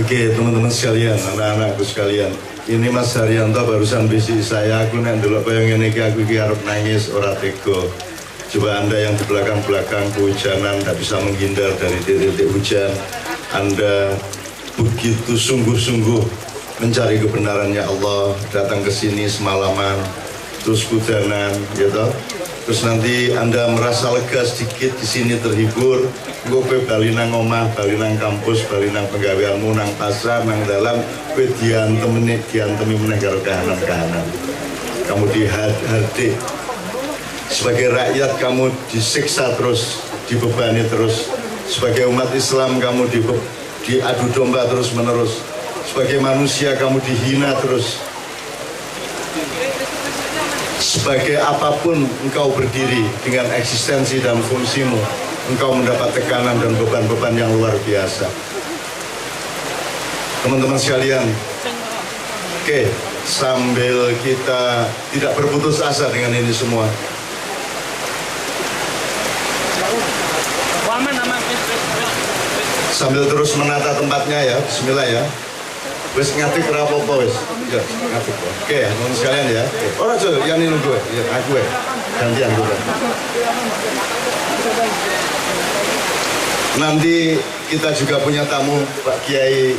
Oke, teman-teman sekalian, anak-anakku sekalian, ini Mas Haryanto barusan bisi saya, aku nek ndelok kaya ngene iki aku iki arep nangis ora tega. Coba Anda yang di belakang-belakang kehujanan tidak bisa menghindar dari titik-titik hujan, Anda begitu sungguh-sungguh mencari kebenarannya Allah, datang ke sini semalaman, terus hujanan, gitu. Terus nanti Anda merasa lega sedikit di sini terhibur, gue bali nang omah, bali nang kampus, bali nang penggaweanmu, nang pasar, nang dalam, gue diantemi meneh karo kahanan-kahanan. Kamu dihardik. Sebagai rakyat kamu disiksa terus, dibebani terus. Sebagai umat Islam kamu diadu domba terus menerus. Sebagai manusia kamu dihina terus. Sebagai apapun engkau berdiri dengan eksistensi dan fungsimu, engkau mendapat tekanan dan beban-beban yang luar biasa. Teman-teman sekalian, oke, sambil kita tidak berputus asa dengan ini semua, sambil terus menata tempatnya ya, bismillah ya. Wes ngatik rapopo wes. Ya, ngatik. Oke, teman sekalian ya. Ora aja yang ini gue, ya aku ya. Gantian gue. Nanti kita juga punya tamu Pak Kiai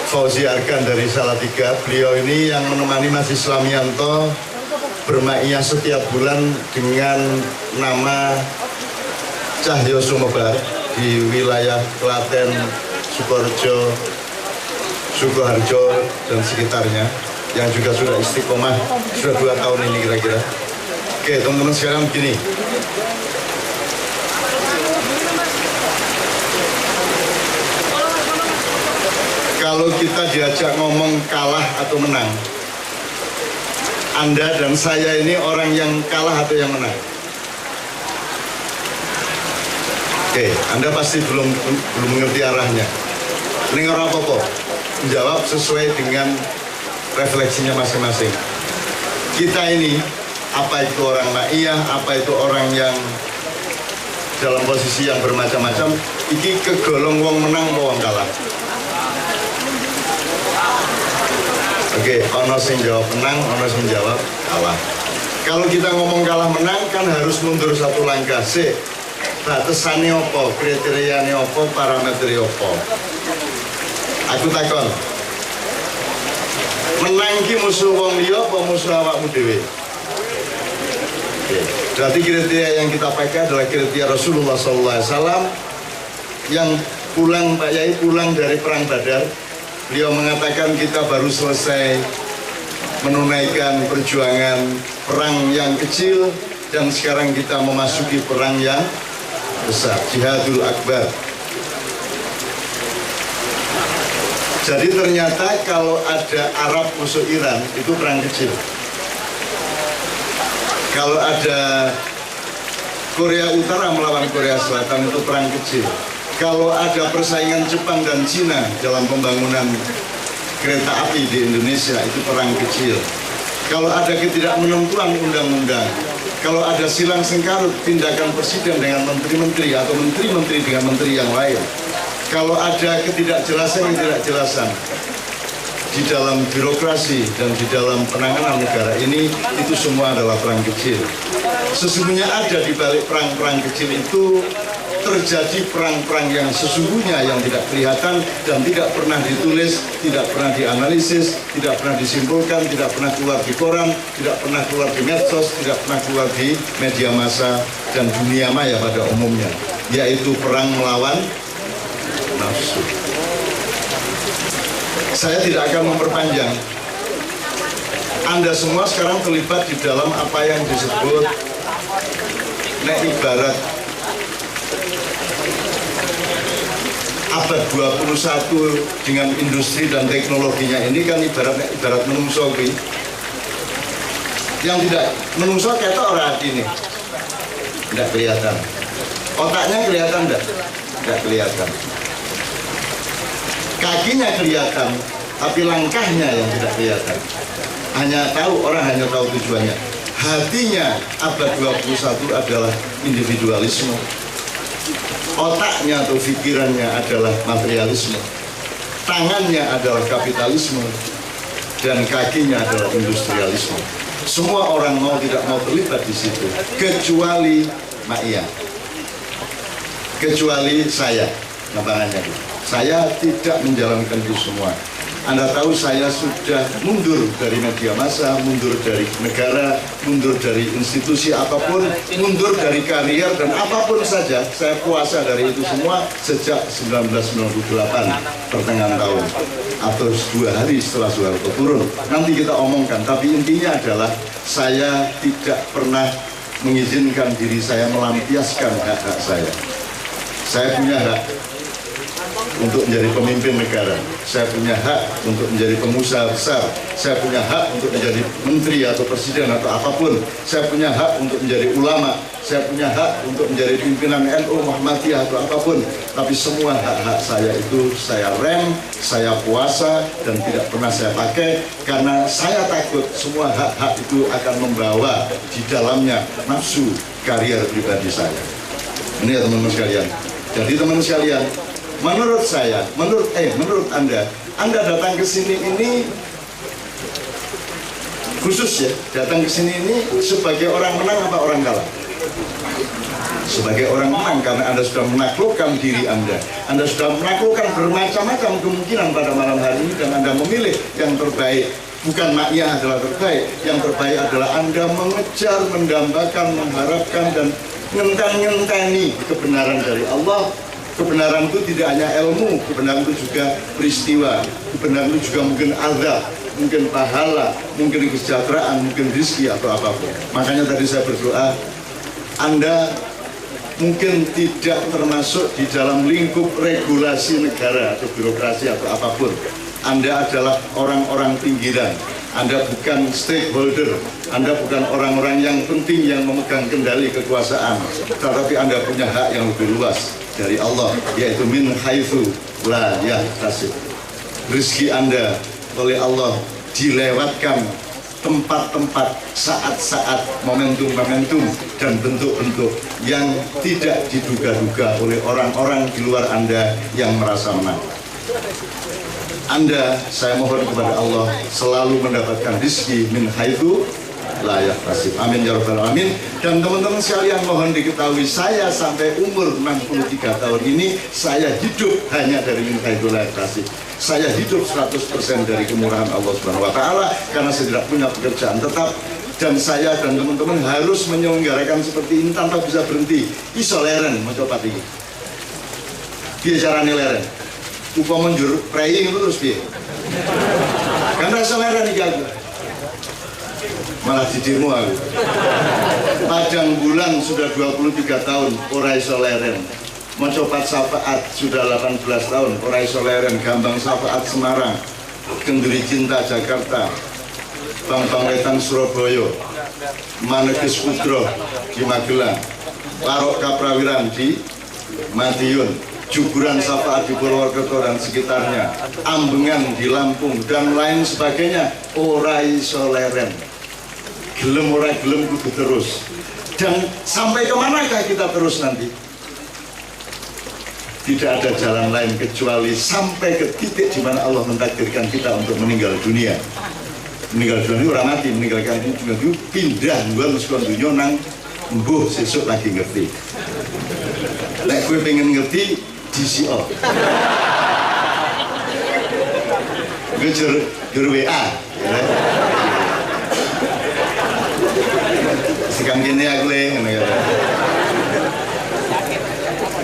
Fauzi Arkan dari Salatiga. Beliau ini yang menemani Mas Islamianto bermaiyah setiap bulan dengan nama Cahyo Sumebar di wilayah Klaten, Sukoharjo dan sekitarnya, yang juga sudah istiqomah sudah 2 tahun ini kira-kira. Oke, teman-teman sekalian begini. Kalau kita diajak ngomong kalah atau menang, Anda dan saya ini orang yang kalah atau yang menang? Oke, Anda pasti belum mengerti arahnya. Ini ora apa-apa. Menjawab sesuai dengan refleksinya masing-masing. Kita ini, apa itu orang ma'iyah, apa itu orang yang dalam posisi yang bermacam-macam, iki kegolong wong menang wong kalah. Oke, ono sing jawab menang, ono sing jawab kalah. Kalau kita ngomong kalah menang kan harus mundur 1 langkah. Batasannya apa, kriterianya apa, parameternya apa. Aku takon, menang ki musuh wong liya apa musuh awakmu dhewe? Berarti kriteria yang kita pakai adalah kriteria Rasulullah SAW yang pulang, Pak Yai pulang dari perang Badar. Beliau mengatakan kita baru selesai menunaikan perjuangan perang yang kecil dan sekarang kita memasuki perang yang besar, Jihadul Akbar. Jadi ternyata kalau ada Arab musuh Iran itu perang kecil. Kalau ada Korea Utara melawan Korea Selatan itu perang kecil. Kalau ada persaingan Jepang dan Cina dalam pembangunan kereta api di Indonesia itu perang kecil. Kalau ada ketidakmenentuan undang-undang, kalau ada silang sengkarut tindakan presiden dengan menteri-menteri atau menteri-menteri dengan menteri yang lain, kalau ada ketidakjelasan di dalam birokrasi dan di dalam penanganan negara ini, itu semua adalah perang kecil. Sesungguhnya ada di balik perang-perang kecil itu terjadi perang-perang yang sesungguhnya yang tidak kelihatan dan tidak pernah ditulis, tidak pernah dianalisis, tidak pernah disimpulkan, tidak pernah keluar di koran, tidak pernah keluar di medsos, tidak pernah keluar di media massa dan dunia maya pada umumnya, yaitu perang melawan nafsu. Saya tidak akan memperpanjang. Anda semua sekarang terlibat di dalam apa yang disebut ibarat abad 21 dengan industri dan teknologinya ini kan ibarat menungso yang tidak menungso ketok orang ini tidak kelihatan, otaknya kelihatan tidak kelihatan, kakinya kelihatan tapi langkahnya yang tidak kelihatan, orang hanya tahu tujuannya. Hatinya abad 21 adalah individualisme, otaknya atau pikirannya adalah materialisme. tangannya adalah kapitalisme dan kakinya adalah industrialisme. Semua orang mau tidak mau terlibat di situ, kecuali Ma'iyah, kecuali saya. Nampangannya saya tidak menjalankan itu semua. Anda tahu saya sudah mundur dari media massa, mundur dari negara, mundur dari institusi apapun, mundur dari karier dan apapun saja. Saya puasa dari itu semua sejak 1998 pertengahan tahun atau 2 hari setelah Soeharto turun. Nanti kita omongkan, tapi intinya adalah saya tidak pernah mengizinkan diri saya melampiaskan hak-hak saya. Saya punya hak untuk menjadi pemimpin negara, saya punya hak untuk menjadi pengusaha besar, saya punya hak untuk menjadi menteri atau presiden atau apapun, saya punya hak untuk menjadi ulama, saya punya hak untuk menjadi pimpinan NU Muhammadiyah atau apapun. Tapi semua hak-hak saya itu saya rem, saya puasa dan tidak pernah saya pakai, karena saya takut semua hak-hak itu akan membawa di dalamnya nafsu karier pribadi saya. Ini ya teman-teman sekalian. Jadi teman-teman sekalian, menurut saya, menurut Anda datang ke sini ini khusus ya, datang ke sini ini sebagai orang menang apa orang kalah? Sebagai orang menang, karena Anda sudah menaklukkan diri Anda sudah menaklukkan bermacam-macam kemungkinan pada malam hari ini, dan Anda memilih yang terbaik. Bukan Ma'iyah adalah terbaik, yang terbaik adalah Anda mengejar, mendambakan, mengharapkan dan ngenteni kebenaran dari Allah. Kebenaran itu tidak hanya ilmu, kebenaran itu juga peristiwa, kebenaran itu juga mungkin azab, mungkin pahala, mungkin kesejahteraan, mungkin rezeki atau apapun. Makanya tadi saya berdoa, Anda mungkin tidak termasuk di dalam lingkup regulasi negara atau birokrasi atau apapun. Anda adalah orang-orang pinggiran, Anda bukan stakeholder, Anda bukan orang-orang yang penting yang memegang kendali kekuasaan, tetapi Anda punya hak yang lebih luas dari Allah, yaitu min haitsu la yahtasib. Rezeki Anda oleh Allah dilewatkan tempat-tempat, saat-saat, momentum-momentum dan bentuk-bentuk yang tidak diduga-duga oleh orang-orang di luar Anda yang merasa menang. Anda, saya mohon kepada Allah selalu mendapatkan rezeki min haitsu la yahtasib. Amin ya rabbal alamin. Dan teman-teman sekalian, mohon diketahui, saya sampai umur 63 tahun ini saya hidup hanya dari min haitsu la yahtasib. Saya hidup 100% dari kemurahan Allah Subhanahu wa taala, karena saya tidak punya pekerjaan tetap, dan saya dan teman-teman harus menyelenggarakan seperti ini tanpa bisa berhenti. Iso leren mencoba ini. Piye carane leren? Upama njur praying itu terus piye? Kan rasa leren iki aku. Malah didemo aku. Padang Bulan sudah 23 tahun ora iso leren. Mencopat Syafaat sudah 18 tahun ora iso leren. Gambang Syafaat Semarang, Kenduri Cinta Jakarta, Bambang Wetan Surabaya, Manegis Putro di Magelang, Larok Kaprawiran di Madiun, Juburan Syafaat di Purwokerto dan sekitarnya, Ambengan di Lampung dan lain sebagainya. Ora iso leren, gelem ora gelem kudu terus. Dan sampai kemanakah kita terus nanti? Tidak ada jalan lain kecuali sampai ke titik di mana Allah mentakdirkan kita untuk meninggal dunia. Meninggal dunia itu orang mati, meninggalkan dunia itu pindah gua meskipun dunia nang mbuh sesuk lagi ngerti. Lek gue pengen ngerti di CO. Gue jur WA. Sekarang gini aku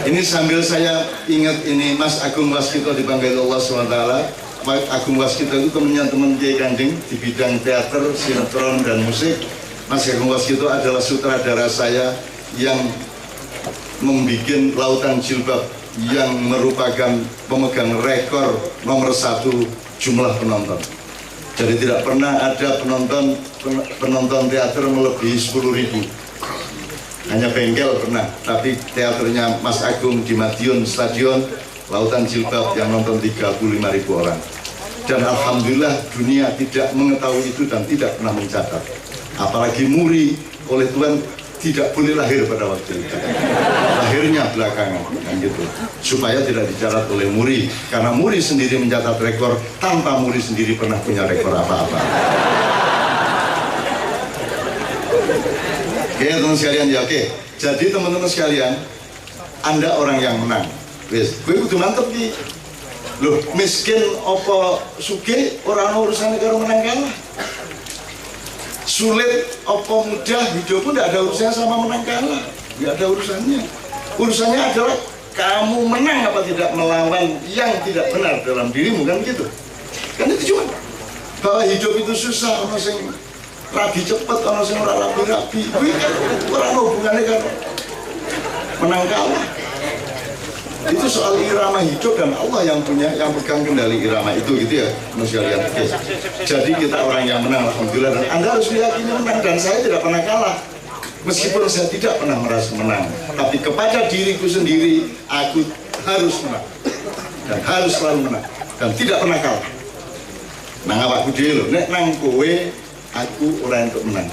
ini sambil saya ingat ini Mas Agung Waskito dipanggil Allah SWT. Mas Agung Waskito itu teman Kiai Kanjeng di bidang teater, sinetron dan musik. Mas Agung Waskito adalah sutradara saya yang membuat Lautan Jilbab, yang merupakan pemegang rekor nomor 1 jumlah penonton. Jadi tidak pernah ada penonton teater melebihi 10.000. Hanya bengkel pernah, tapi teaternya Mas Agung di Madiun Stadion Lautan Jilbab yang nonton 35.000 orang. Dan alhamdulillah dunia tidak mengetahui itu dan tidak pernah mencatat. Apalagi Muri oleh Tuhan tidak boleh lahir pada waktu itu. Lahirnya belakangan, kan gitu. Supaya tidak dicatat oleh Muri, karena Muri sendiri mencatat rekor tanpa Muri sendiri pernah punya rekor apa-apa. Oke, teman-teman sekalian ya, oke. Jadi teman-teman sekalian, Anda orang yang menang. Wes, gue kudu mantep ki. Loh, miskin apa sugih ora ana urusane karo menang kalah. Sulit apa mudah, hidup pun tidak ada urusannya sama menang kalah. Tidak ada urusannya. Urusannya adalah kamu menang apa tidak melawan yang tidak benar dalam dirimu, kan begitu. Kan itu cuma bahwa hidup itu susah, ono sing rabi cepet, ono sing ora rabi-rabi. Kuwi kan ora ono hubungannya kan menang kalah. Itu soal irama hidup dan Allah yang punya, yang pegang kendali irama itu, gitu ya, mas kalian. Oke. Jadi kita orang yang menang, alhamdulillah, dan Anda harus meyakini menang. Dan saya tidak pernah kalah, meskipun saya tidak pernah merasa menang. Tapi kepada diriku sendiri, aku harus menang dan harus selalu menang dan tidak pernah kalah. Nang awakku dhewe lho, nek nang kowe, aku orang untuk menang.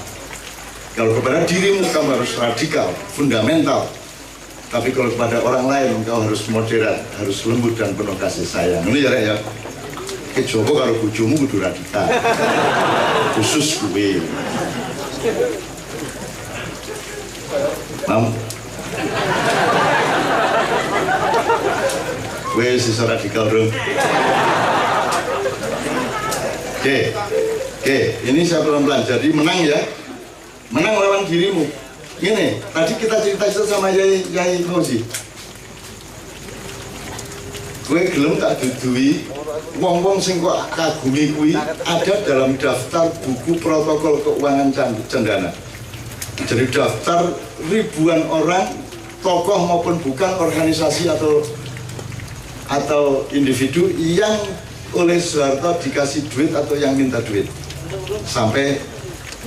Kalau kepada dirimu kamu harus radikal, fundamental. Tapi kalau kepada orang lain, engkau harus moderat, harus lembut dan penuh kasih sayang. Ini ya, Rek, ya. Kecoba kalau bojomu kudu radikal. Khusus gue. Mam. Gue sisa radikal, Bro. Oke, ini saya pelan-pelan. Jadi menang ya. Menang lawan dirimu. Gini, tadi kita cerita sama Yai Fauzi. Gue gelem tak dudui wong-wong sing kok kagumi kuwi ada dalam daftar buku protokol keuangan cendana. Jadi daftar ribuan orang, tokoh maupun bukan, organisasi atau individu yang oleh Soeharto dikasih duit atau yang minta duit sampai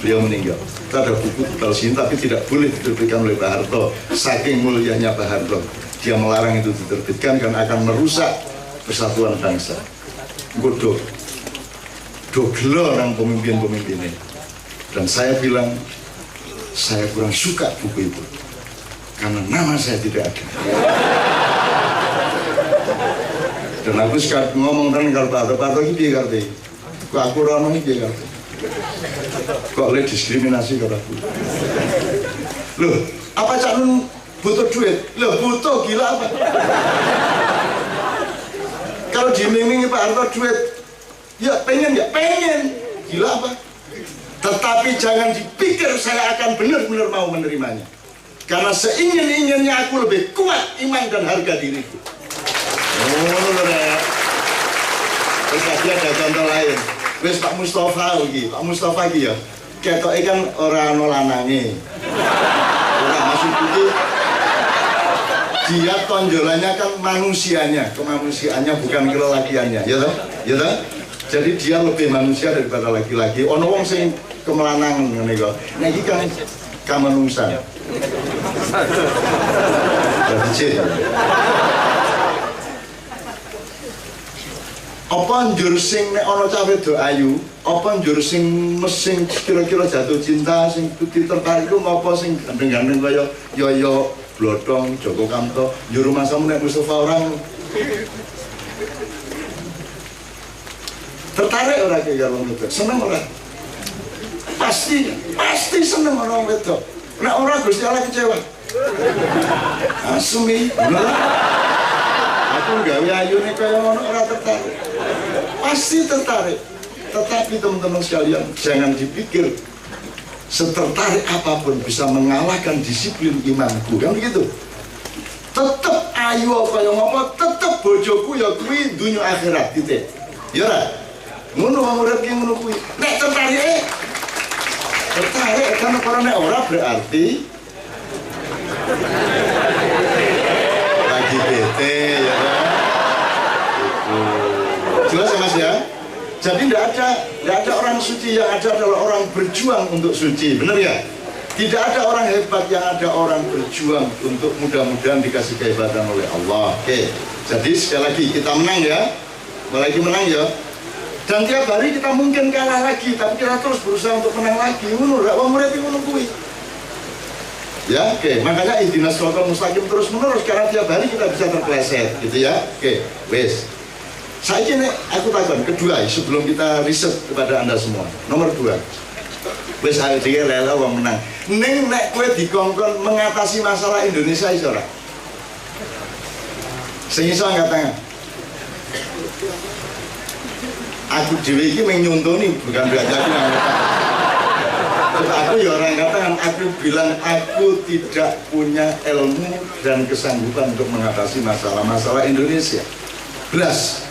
beliau meninggal. Itu ada buku tebal sini, tapi tidak boleh diterbitkan oleh Pak Harto. Saking mulianya Pak Harto, dia melarang itu diterbitkan karena akan merusak persatuan bangsa. Godo gelo orang pemimpin-pemimpin ini. Dan saya bilang, saya kurang suka buku itu karena nama saya tidak ada. Dan aku sekarang ngomong kan kalau Pak Harto ini dia ngerti. Kok aku orang ini dia ngerti. Kok oleh diskriminasi kalau aku. Loh, apa Cak Nun butuh duit? Loh, butuh, gila apa? Kalau diiming-imingi Pak Harto duit, ya pengen, gila apa? Tetapi jangan dipikir saya akan benar-benar mau menerimanya, karena seingin-inginnya aku lebih kuat iman dan harga diriku. Oh, terus tadi ada contoh lain. Wes Pak Mustafa iki ya. Ketoke kan ora ana lanange. Ora maksud iki dia tonjolannya kan manusianya, kemanusiaannya bukan kelelakiannya, ya toh? Ya toh? Jadi dia lebih manusia daripada laki-laki. Ono wong sing kemelanangan ngene kok. Nek iki kan kamanusan. Jadi apa njur sing nek ana cah wedok ayu, apa njur sing mesing kira-kira jatuh cinta sing tertarik ku ngopo sing gandeng-gandeng kaya Yoyo Blodong, Joko Kamto, njur rumah samu nek Mustafa orang tertarik ora kaya wong wedok, seneng ora? Pasti seneng orang wedok. Nek ora Gusti Allah kecewa. Asmi, bener. Aku gawe ayune kaya ngono ora tertarik. Pasti tertarik. Tetapi teman-teman sekalian, jangan dipikir setertarik apapun bisa mengalahkan disiplin imanku, kan begitu. Tetep ayu kaya ngopo, tetep bojoku ya kuwi dunya akhirat titik. Ya ora? Ngono wong urip ki ngono kuwi. Nek tertarik karena nek ora berarti lagi bete ya kan? Jelas ya Mas ya? Jadi tidak ada orang suci, yang ada adalah orang berjuang untuk suci, benar ya? Tidak ada orang hebat, yang ada orang berjuang untuk mudah-mudahan dikasih kehebatan oleh Allah. Oke, jadi sekali lagi kita menang ya, lagi menang ya. Dan tiap hari kita mungkin kalah lagi, tapi kita terus berusaha untuk menang lagi. Ngono, rak wong murid ngono kuwi. Ya, oke. Makanya ihdinas shiratal mustaqim terus menerus karena tiap hari kita bisa terpleset, gitu ya. Oke, wes. Saya ini aku takon kedua sebelum kita riset kepada Anda semua. Nomor 2. Wes ayo dhewe lele wong menang. Ning nek kowe dikongkon mengatasi masalah Indonesia iso ora? Sing iso angkat tangan. Aku dhewe iki mung nyontoni bukan berarti aku angkat tangan. Aku ya orang katakan, aku bilang aku tidak punya ilmu dan kesanggupan untuk mengatasi masalah-masalah Indonesia. Belas.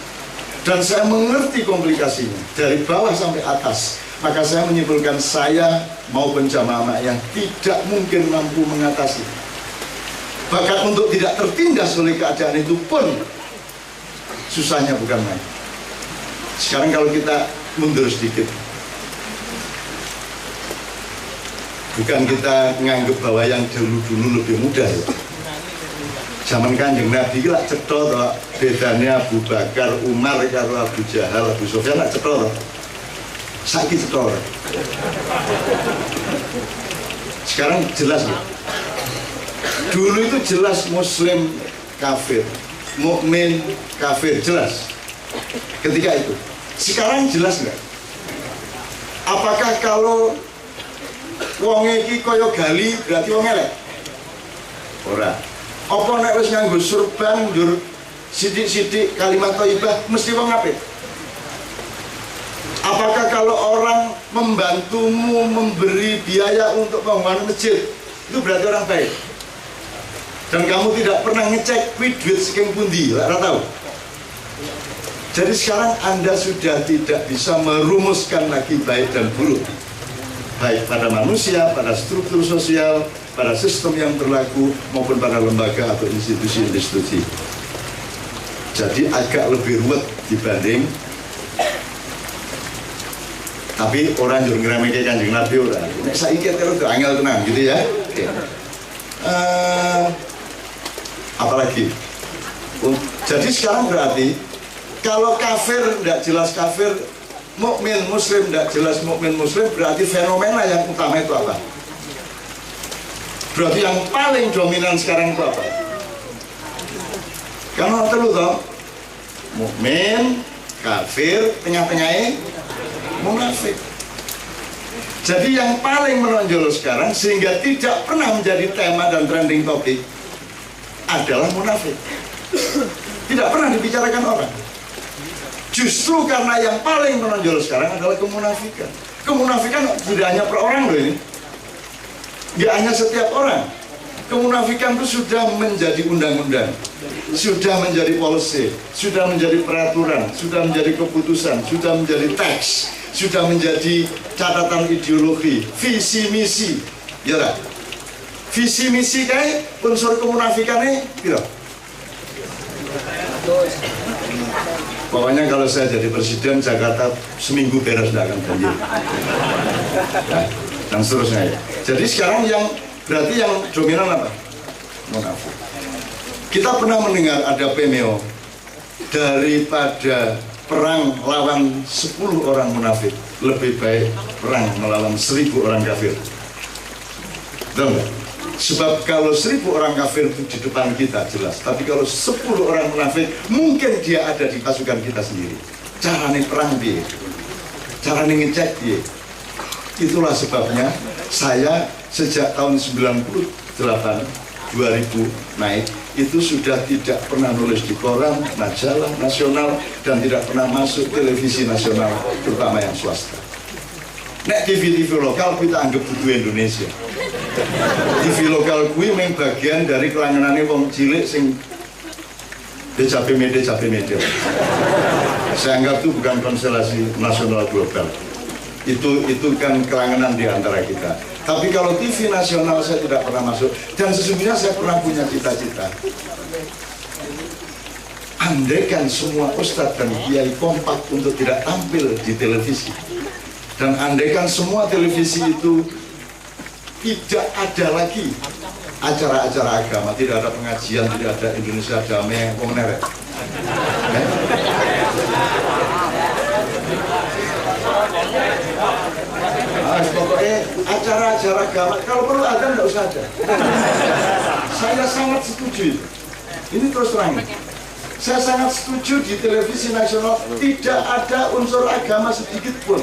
Dan saya mengerti komplikasinya dari bawah sampai atas. Maka saya menyimpulkan saya maupun jamaah yang tidak mungkin mampu mengatasi. Bahkan untuk tidak tertindas oleh keadaan itu pun susahnya bukan main. Sekarang kalau kita mundur sedikit, bukan kita menganggap bahwa yang dulu-dulu lebih mudah ya. Zaman Kanjeng Nabi lah cetha to, bedane Abu Bakar, Umar karo Abu Jahal, Abu Sufyan lah cetha to. Saiki cetha. Sekarang jelas ya. Dulu itu jelas muslim kafir, mukmin kafir, jelas. Ketika itu. Sekarang jelas nggak? Apakah kalau wong iki kaya gali berarti wong elek? Ora. Apa nek wis nganggo surban ndur sithik-sithik kalimat thayyibah mesti wong apik? Apakah kalau orang membantumu memberi biaya untuk pembangunan masjid itu berarti orang baik? Dan kamu tidak pernah ngecek kuwi duit saking pundi, ora tahu. Jadi sekarang Anda sudah tidak bisa merumuskan lagi baik dan buruk. Baik pada manusia, pada struktur sosial, pada sistem yang berlaku, maupun pada lembaga atau institusi-institusi. Jadi agak lebih ruwet dibanding, tapi orang yang ngeremehkan Kanjeng Nabi orang. Nek saiki terus angel tenang gitu ya. Oke. Apalagi? Jadi sekarang berarti kalau kafir tidak jelas kafir, mukmin muslim tidak jelas mukmin muslim, berarti fenomena yang utama itu apa? Berarti yang paling dominan sekarang itu apa? Karena terlalu toh mukmin, kafir, tengah-tengahnya munafik. Jadi yang paling menonjol sekarang sehingga tidak pernah menjadi tema dan trending topik adalah munafik. Tidak pernah dibicarakan orang. Justru karena yang paling menonjol sekarang adalah kemunafikan. Kemunafikan tidak hanya per orang loh ini. Tidak hanya setiap orang. Kemunafikan itu sudah menjadi undang-undang, sudah menjadi policy, sudah menjadi peraturan, sudah menjadi keputusan, sudah menjadi teks, sudah menjadi catatan ideologi, visi misi. Ya lah. Visi misi kayak unsur kemunafikannya tidak. Pokoknya kalau saya jadi presiden Jakarta seminggu beres tidak akan banjir. Ya, dan seterusnya ya. Jadi sekarang yang berarti yang dominan apa? Munafik. Kita pernah mendengar ada pemeo daripada perang lawan 10 orang munafik lebih baik perang melawan 1000 orang kafir. Betul nggak? Sebab kalau 1000 orang kafir itu di depan kita jelas, tapi kalau 10 orang munafik mungkin dia ada di pasukan kita sendiri. Caranya perang dia, caranya ngecek dia. Itulah sebabnya saya sejak tahun 98 2000 naik itu sudah tidak pernah nulis di koran, majalah nasional, dan tidak pernah masuk televisi nasional, terutama yang swasta. Nek TV-TV lokal kita anggap buku Indonesia. TV lokal kuwi mung bagian dari kelangenane wong cilik sing DCP-media. Saya anggap itu bukan konstelasi nasional global. Itu kan kelangenan di antara kita. Tapi kalau TV nasional saya tidak pernah masuk, dan sesungguhnya saya pernah punya cita-cita. Andaikan semua ustadz dan kiai kompak untuk tidak tampil di televisi, dan andaikan semua televisi itu tidak ada lagi acara-acara agama, tidak ada pengajian, tidak ada Indonesia Damai, komuner. Pokoknya acara-acara agama kalau perlu ada nggak usah ada. Saya sangat setuju. Ini terus terang. Saya sangat setuju di televisi nasional tidak ada unsur agama sedikit pun.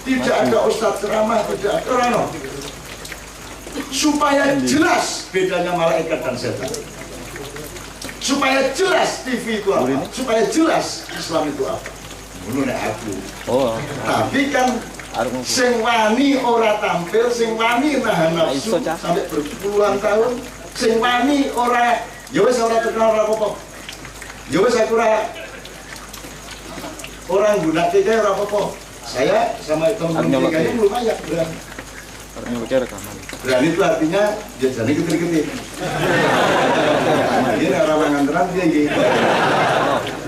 Tidak ada ustadz ceramah, tidak ada orang. Supaya jelas bedanya malaikat dan setan. Supaya jelas TV itu apa. Supaya jelas Islam itu apa. Menurut aku. Tapi kan sing wani ora tampil, sing wani nahan nafsu sampai berpuluhan tahun, sing wani ora ya wis ora terkenal ora apa-apa. Ya wis aku orang gunake kae ora apa-apa. Saya sama teman-teman kae lumayan berani. Berani itu artinya jadi ketir-ketir. Ini orang mangan dia gitu.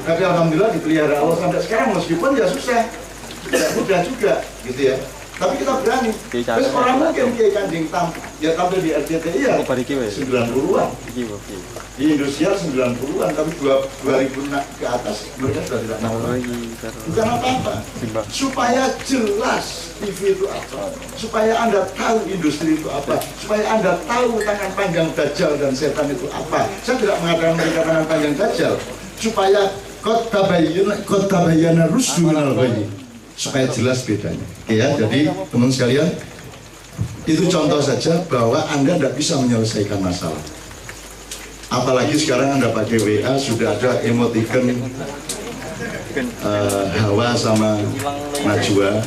Tapi alhamdulillah dipelihara Allah sampai sekarang meskipun ya susah. Tidak mudah juga gitu ya. Tapi kita berani. Terus orang mungkin kayak Kanjeng ya tampil di RCTI ya 90-an. Di Indosiar 90-an, tapi 2000 ke atas mereka sudah tidak mau lagi. Bukan apa-apa. Supaya jelas TV itu apa. Supaya Anda tahu industri itu apa. Supaya Anda tahu tangan panjang Dajjal dan setan itu apa. Saya tidak mengatakan mereka tangan panjang Dajjal. Supaya qad tabayyana rusdu minal ghayy. Supaya jelas bedanya. Ya, jadi teman sekalian, itu contoh saja bahwa Anda tidak bisa menyelesaikan masalah. Apalagi sekarang Anda pakai WA sudah ada emoticon Hawa sama Najwa,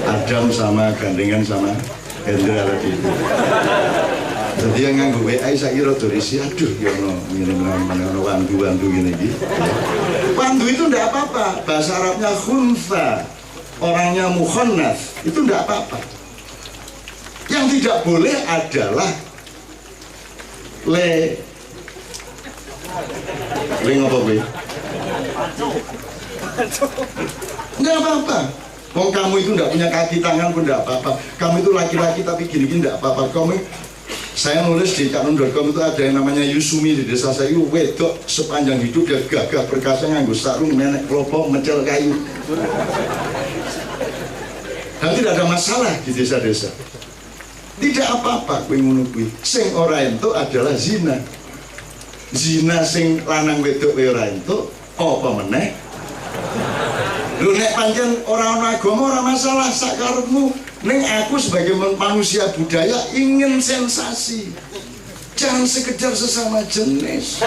Adam sama gandengan sama Hendra tadi itu. Jadi yang nganggo WA saya kira turisi, aduh ya no wandu gini gitu. Wandu itu enggak apa-apa, bahasa Arabnya khunfa, orangnya mukhannats, itu enggak apa-apa. Yang tidak boleh adalah le ngopo kowe? Enggak apa-apa. Wong kamu itu enggak punya kaki tangan pun enggak apa-apa. Kamu itu laki-laki tapi gini-gini enggak apa-apa. Saya nulis di kanun.com itu ada yang namanya Yusumi di desa saya itu wedok sepanjang hidup dia gagah perkasa nganggo sarung nenek klopo mecel kayu. Dan tidak ada masalah di desa-desa. Tidak apa-apa kowe ngono kuwi. Sing ora entuk adalah zina. Zina sing lanang wedok kowe ora entuk, apa meneh? Lho nek pancen ora ana agama ora masalah sak karepmu. Ning aku sebagai manusia budaya ingin sensasi. Jangan sekedar sesama jenis.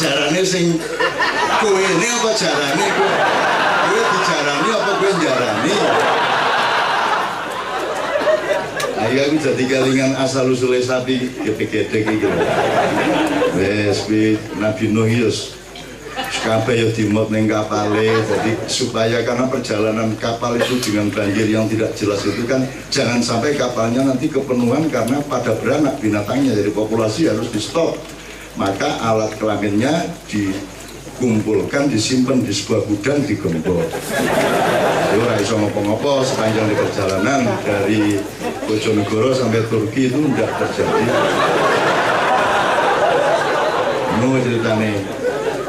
Jarane sing kowe ini apa jarane kowe dijarani apa kowe njarani? Ayo aku jadi kalingan asal usulnya sapi gede-gede gitu. Wes Nabi Nuh yus kabeh ya dimot ning kapale. Jadi supaya karena perjalanan kapal itu dengan banjir yang tidak jelas itu kan jangan sampai kapalnya nanti kepenuhan karena pada beranak binatangnya, jadi populasi harus di stop. Maka alat kelaminnya dikumpulkan, disimpan di sebuah gudang, digembok. Itu ora iso ngopo-ngopo sepanjang di perjalanan dari Bojonegoro sampai Turki itu tidak terjadi. Ini ceritanya.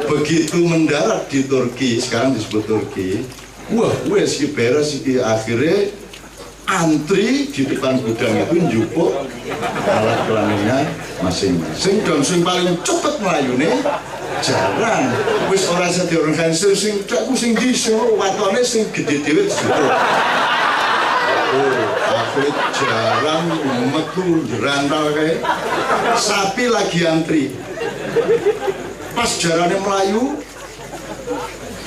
Begitu mendarat di Turki, sekarang disebut Turki, wah wes beres akhirnya antri di depan gudang itu njupuk alat kelaminnya masing-masing. Dan sing paling cepet melayune jarang. Wis ora bisa diorganisir sing cakku sing diso watone sing gede dhewe dijupuk. Aku jarang metu jerantal kayak sapi lagi antri. Pas jarane melayu,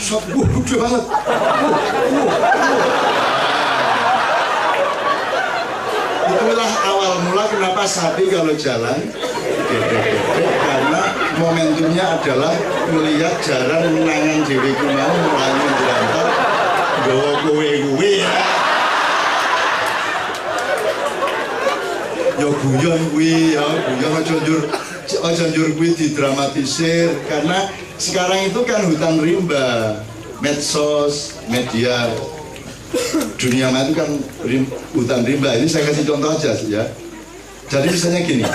gede banget. Itulah awal mula kenapa sapi kalau jalan gede-gede, karena momentumnya adalah melihat jaran menangan dewiku mau melayu jerantal, gawa kowe-kowe ya. Ya guyon kuwi ya, guyon aja njur kuwi didramatisir karena sekarang itu kan hutan rimba, medsos, media dunia maya itu kan hutan rimba. Ini saya kasih contoh aja ya. Jadi misalnya gini,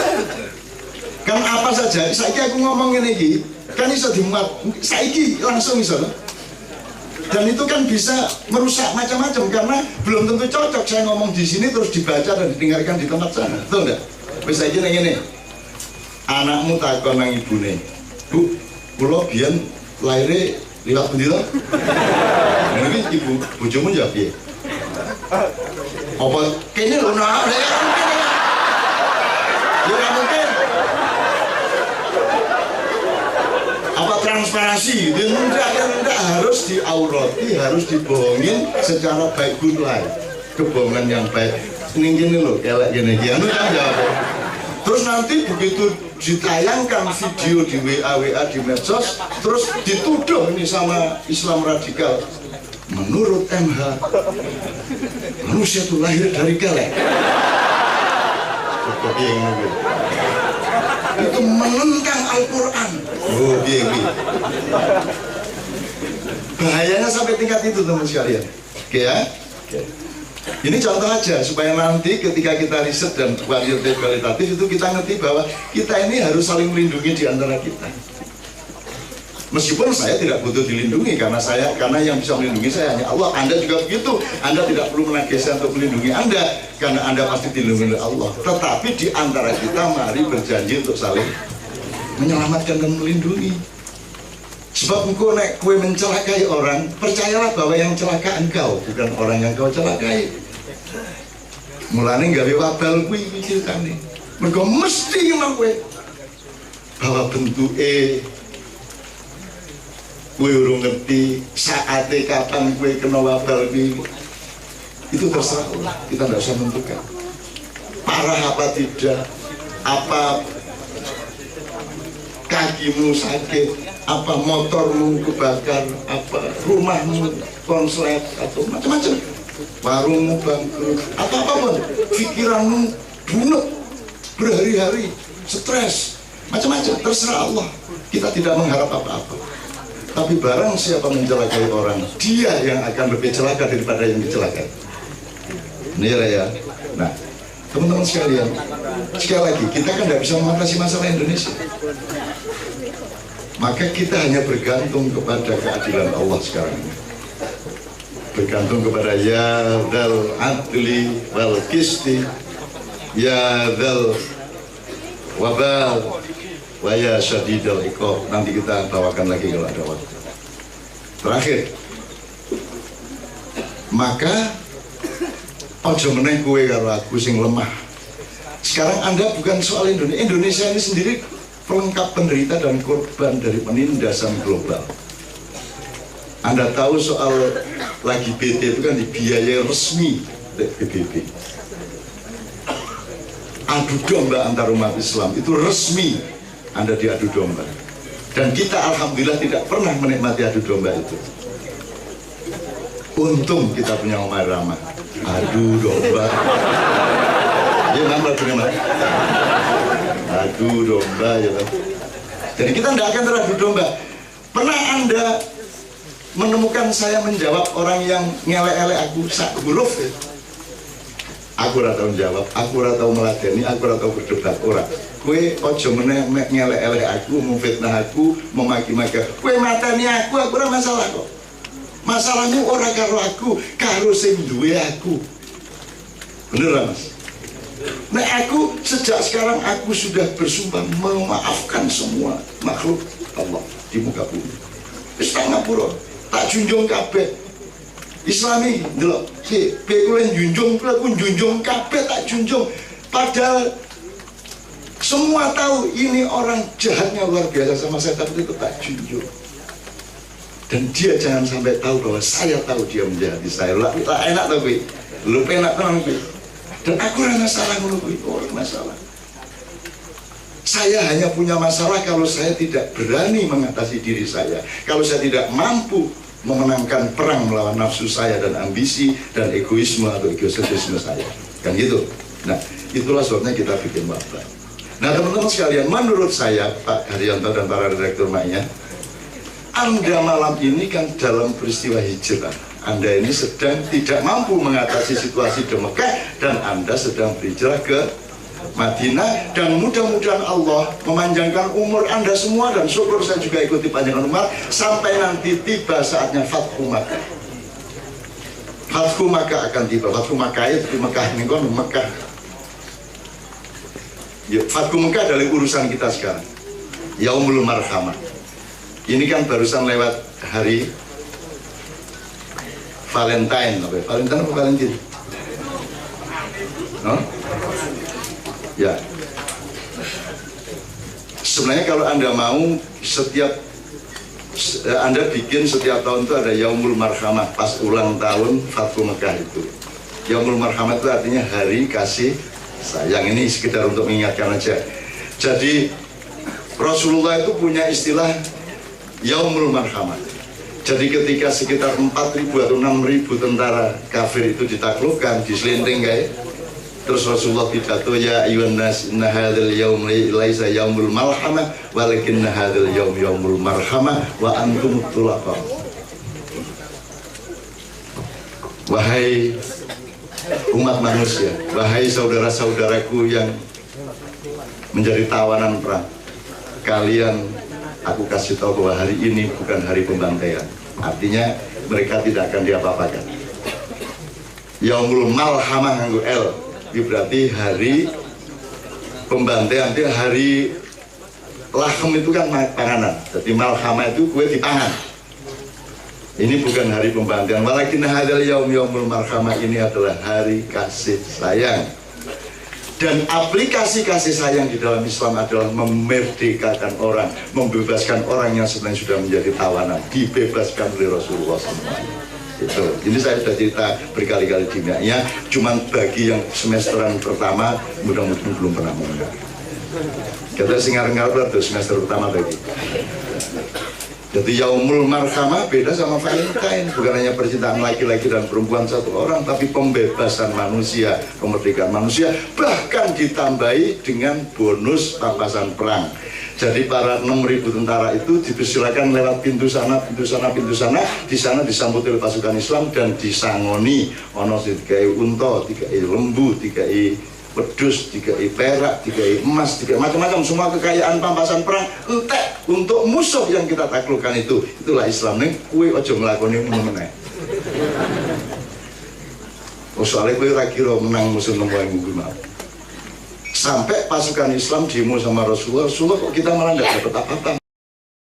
Kan apa saja, saiki aku ngomong ini kan bisa dimuat, saiki langsung bisa. Dan itu kan bisa merusak macam-macam karena belum tentu cocok saya ngomong di sini terus dibaca dan didengarkan di tempat sana, betul enggak? Wis saiki ning ngene. Anakmu takon nang ibune, "Bu, kula biyen laire liwat pundi to?" Mungkin ibu bojomu jawab piye? Apa kene lho nak? Ya mungkin. Apa transparansi? Tidak harus diaurati, harus dibohongin secara baik good life. Kebohongan yang baik. Ini gini loh, kelek gini anu kan jawab. Terus nanti begitu ditayangkan video di WA di medsos, terus dituduh ini sama Islam radikal. Menurut MH, manusia itu lahir dari kelek. Itu menentang Al-Quran. Oh, biar. Bahayanya sampai tingkat itu teman sekalian. Oke ya? Oke. Ini contoh aja supaya nanti ketika kita riset dan kualitatif itu kita ngerti bahwa kita ini harus saling melindungi di antara kita. Meskipun saya tidak butuh dilindungi karena yang bisa melindungi saya hanya Allah. Anda juga begitu. Anda tidak perlu menagih saya untuk melindungi Anda karena Anda pasti dilindungi oleh Allah. Tetapi di antara kita mari berjanji untuk saling menyelamatkan dan melindungi. Sebab engkau nek kue mencelakai orang, percayalah bahwa yang celaka engkau, bukan orang yang kau celakai. Mulane gawe wabal kuwi ceritane. Mergo mesti ngono kowe. Bahwa bentuke kowe urung ngerti saate kapan kowe kena wabal kuwi. Itu terserah Allah. Kita tidak usah menentukan. Parah apa tidak, apa kakimu sakit, apa motormu kebakar, apa rumahmu konslet atau macam-macam, warungmu bangkrut, atau apapun, pikiranmu bunut berhari-hari, stres, macam-macam, terserah Allah. Kita tidak mengharap apa-apa. Tapi barang siapa mencelakai orang, dia yang akan lebih celaka daripada yang dicelakai. Ini ya. Nah, teman-teman sekalian, sekali lagi kita kan tidak bisa mengatasi masalah Indonesia. Maka kita hanya bergantung kepada keadilan Allah sekarang ini. Bergantung kepada ya dzal adli wal qisti, ya dzal wabal wa ya syadidal iqab. Nanti kita bawakan lagi kalau ada waktu. Terakhir, maka ojo meneh kowe karo aku sing lemah. Sekarang Anda bukan soal Indonesia. Indonesia ini sendiri pelengkap penderita dan korban dari penindasan global. Anda tahu soal lagi BT itu kan dibiayai resmi oleh PBB. Adu domba antar umat Islam itu resmi Anda diadu domba. Dan kita alhamdulillah tidak pernah menikmati adu domba itu. Untung kita punya Omar Rama. Adu domba. Ya nambah bagaimana? Adu domba ya. Jadi kita tidak akan teradu domba. Pernah Anda menemukan saya menjawab orang yang ngelek-elek aku sak huruf ya? Aku ora tau jawab, aku ora tau meladeni, aku ora tau berdebat ora. Kue ojo meneh ngelek-elek aku, memfitnah aku, memaki-maki. Kue mateni aku ora masalah kok. Masalahmu ora karo aku, karo sing duwe aku. Bener Mas? Nah aku sejak sekarang aku sudah bersumpah memaafkan semua makhluk Allah di muka bumi. Wis tak ngapura, tak junjung kabeh. Islami, delok, si, bekulen junjung, aku junjung kabeh tak junjung. Padahal semua tahu ini orang jahatnya luar biasa sama saya, tapi itu tak junjung. Dan dia jangan sampai tahu bahwa saya tahu dia menjahati saya. Lah enak tau gue, lu penak tenang gue. Dan aku rasa salah menurut orang masalah. Saya hanya punya masalah kalau saya tidak berani mengatasi diri saya. Kalau saya tidak mampu memenangkan perang melawan nafsu saya dan ambisi dan egoisme atau egosentrisme saya. Kan gitu. Nah, itulah sebabnya kita bikin wabah. Nah, teman-teman sekalian, menurut saya, Pak Haryanto dan para direktur maknya, Anda malam ini kan dalam peristiwa hijrah. Anda ini sedang tidak mampu mengatasi situasi di Mekah dan Anda sedang berhijrah ke Madinah, dan mudah-mudahan Allah memanjangkan umur Anda semua, dan syukur saya juga ikuti panjangkan umur sampai nanti tiba saatnya Fathu Makkah. Fathu Makkah akan tiba. Fathu Makkah itu di Mekah, ini kan Mekah. Fathu Makkah adalah urusan kita sekarang. Yaumul Marhamah. Ini kan barusan lewat hari Valentine, apa ya? Valentine apa Valentine? No? Ya, sebenarnya kalau Anda mau, setiap Anda bikin setiap tahun itu ada Yaumul Marhamah pas ulang tahun Fathu Mekah itu. Yaumul Marhamah itu artinya hari kasih sayang. Ini sekedar untuk mengingatkan aja. Jadi Rasulullah itu punya istilah Yaumul Marhamah. Jadi ketika sekitar 4.000 atau 6.000 tentara kafir itu ditaklukkan, diselinting kayak, terus Rasulullah pidato, ya ayyuhan nas inna hadzal yaum laisa yaumul malhamah walakinna hadzal yaum yaumul marhamah wa antum tulaqa. Wahai umat manusia, wahai saudara-saudaraku yang menjadi tawanan perang, kalian, aku kasih tahu bahwa hari ini bukan hari pembantaian. Artinya mereka tidak akan diapa-apakan. Yaumul malhamah nganggo L, berarti hari pembantaian, itu hari lahem itu kan panganan. Jadi malhamah itu kue di tangan. Ini bukan hari pembantaian. Walakin hadzal yaum yaumul marhamah, ini adalah hari kasih sayang. Dan aplikasi kasih sayang di dalam Islam adalah memerdekakan orang, membebaskan orang yang sebenarnya sudah menjadi tawanan, dibebaskan oleh Rasulullah SAW. Itu. Ini saya sudah cerita berkali-kali di dunia. Cuman bagi yang semesteran pertama, mudah-mudahan belum pernah mendengar. Kita singar-ngar tuh semester pertama lagi. Jadi Yaumul Marhamah beda sama Valentine. Bukan hanya percintaan laki-laki dan perempuan satu orang, tapi pembebasan manusia, kemerdekaan manusia. Bahkan ditambahi dengan bonus pampasan perang. Jadi para 6.000 tentara itu dipersilakan lewat pintu sana, pintu sana, pintu sana. Di sana disambut oleh pasukan Islam dan disangoni. Ono dikai unta, dikai lembu, dikai wedus, dikai perak, dikai emas, dikai macam-macam, semua kekayaan pampasan perang entek untuk musuh yang kita taklukkan itu. Itulah Islam nih. Kue ojo ngelakoni meneh. Soalnya kue rakiro menang musuh nemu yang guna. Sampai pasukan Islam demo sama Rasulullah, kok kita malah nggak dapat apa-apa.